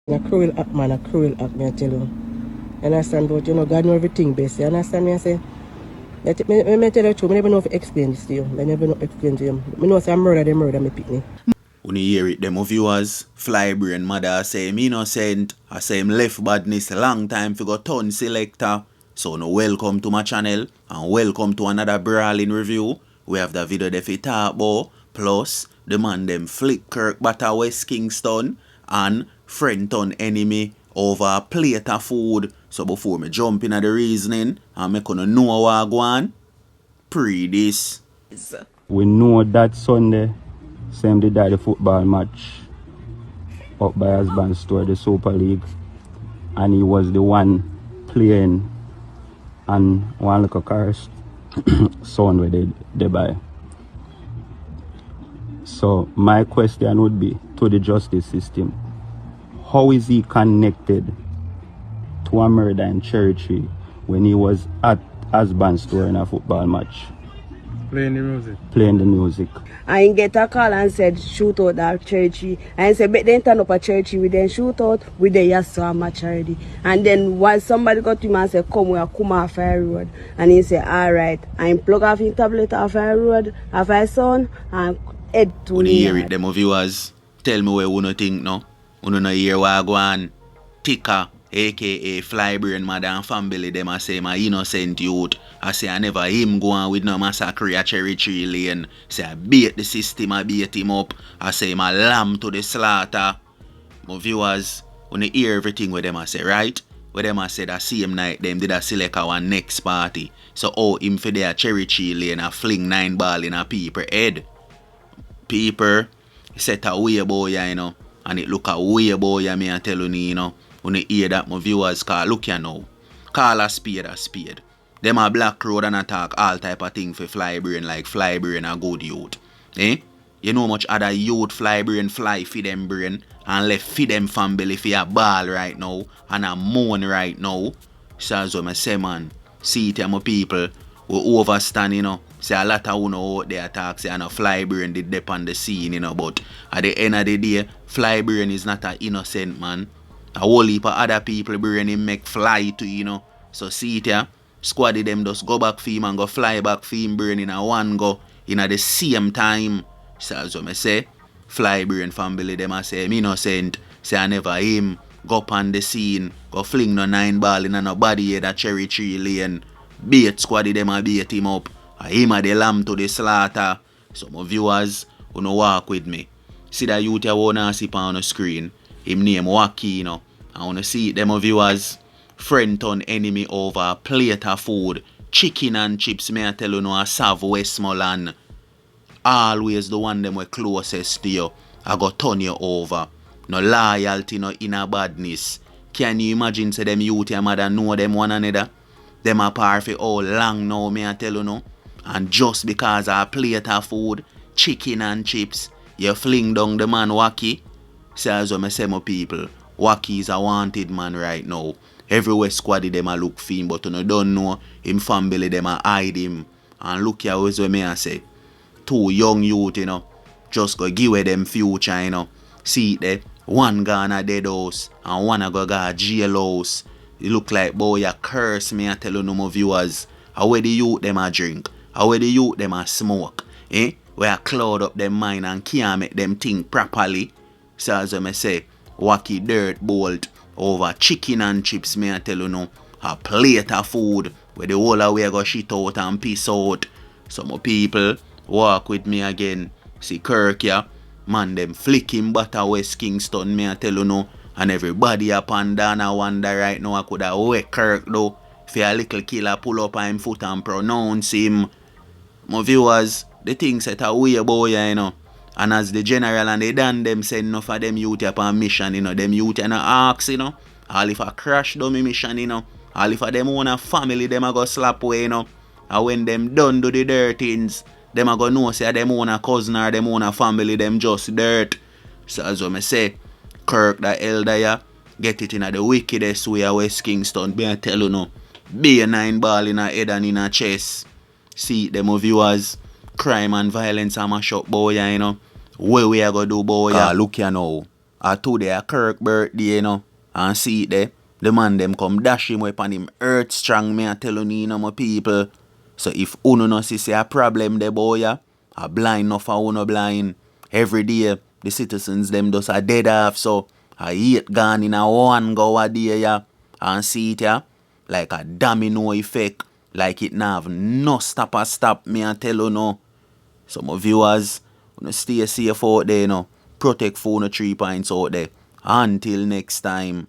A cruel act, man, a cruel act, me I tell you. You understand? But you know, God know everything best. You understand me? I say, me tell you the truth, I never know if to explain this to you. I never know to explain to you. I know say I murder me pick me. When you hear it, them viewers, Flybrain mother say him innocent, I say him left badness long time for go turn selector. So no welcome to my channel and welcome to another brawling review. We have the video de fi talk about, plus the man them flick Kirk batter West Kingston and friend turn enemy over a plate of food. So before me jump in at the reasoning and me gonna know what I go on, pre this. We know that Sunday, same did the football match up by Husband's store, the Super League, and he was the one playing and one little car's son where they buy. So my question would be to the justice system, how is he connected to a murder in Cherry when he was at Husband's store in a football match? Playing the music. Playing the music. I get a call and said shoot out that churchy. And I said, but then turn up a churchy, we then shoot out, we then yes so match already. And then once somebody got to him and said, come we are come off Fire Road. And he said, alright. And plug off his tablet off Fire Road, off his son, and head to when you hear it, them viewers, tell me where you think no. You no hear what I go on. Tika, aka Flybrain mother and family, them I say my innocent youth. I say I never him go on with no massacre at Cherry Tree Lane. Say I beat the system, I beat him up. I say my lamb to the slaughter. My viewers, when you hear everything with them I say, right? Where them I say that same night them did a select our next party. So oh him for there Cherry Tree Lane and fling 9 ball in a people head. People set a way boy, you know. And it look a way boy, me I tell you, know. When you hear that, my viewers call, look you now. Call a spade a spade. Them a black road and attack all type of thing for Flybrain, like Flybrain a good youth. Eh? You know much other youth Flybrain fly for them brain and left for them family for a ball right now and a moan right now. So as I say, man, see it my people, we overstand, you know. Say a lot of you out there talk, say, I know Flybrain did dip on the scene, you know, but at the end of the day, Flybrain is not an innocent man. A whole heap of other people brain him make fly to, you know. So see it here, squad them just go back for him and go fly back for him brain in a one go in at the same time. So as I say, Flybrain family them I say him innocent, say I never him, go up on the scene, go fling no 9 ball in a no body head at Cherry Tree Lane, beat squad them a beat him up. Him a the lamb to the slaughter. So my viewers, who no walk with me. See that youth you wanna see on the screen. Him name Wacky, you know. I wanna see them viewers. Friend turn enemy over a plate of food. Chicken and chips, may I tell you no a Sav Westmoreland. Always the one them we closest to you. I go turn you over. No loyalty, no inner badness. Can you imagine say them youth your mother know them one another? Them a par for all long now, may I tell you no. And just because of a plate of food, chicken and chips, you fling down the man Wacky. So as I say my people, Wacky is a wanted man right now. Everywhere squaddy them a look for him, but you don't know him family them a hide him. And look here what me I say. 2 young youth, you know, just go give them future, you know. See it there, one gone a dead house and one a go a jail house. It look like boy a curse me I tell you no more viewers. How where the youth them a drink? How where the youth them a smoke? Eh? Where I cloud up them mind and can't make them think properly. So as I say, Wacky dirt bolt over chicken and chips, me I tell you no. A plate of food where the whole of way go shit out and piss out. Some people walk with me again. See Kirk yeah. Man them flick him butter West Kingston, me I tell you no. And everybody up and down I wonder right now I could have wake Kirk though. If a little killer pull up on him foot and pronounce him. My viewers, the thing set a way boy, you know. And as the general and they done them send enough of them youth up on mission, you know. Them youth and ask, you know. All if I crash down my mission, you know. All if I them own a family, them a go slap away, you know. And when them done do the dirt things, them a go know say them own a cousin or them own a family, them just dirt. So as I say, Kirk the elder ya, get it in a the wickedest way of West Kingston. Be I tell you no. Be a 9 ball in a head and in a chest. See them viewers, crime and violence are mash up boy, you know. Where we are gonna do boy? Look here now. today a Kirk birthday, you know, and see it there. The man them come dash him up on him earth strong, me a tell you know my people. So if uno no see a problem there, boy, yeah, a blind enough for uno blind. Every day, the citizens them just a dead off, so a 8 gone in a 1 go a day, yeah. And see it, yeah, like a domino effect. Like it now have no stop, me a tell you no. So my viewers, stay safe out there, you know. Protect phone 3 points out there. Until next time.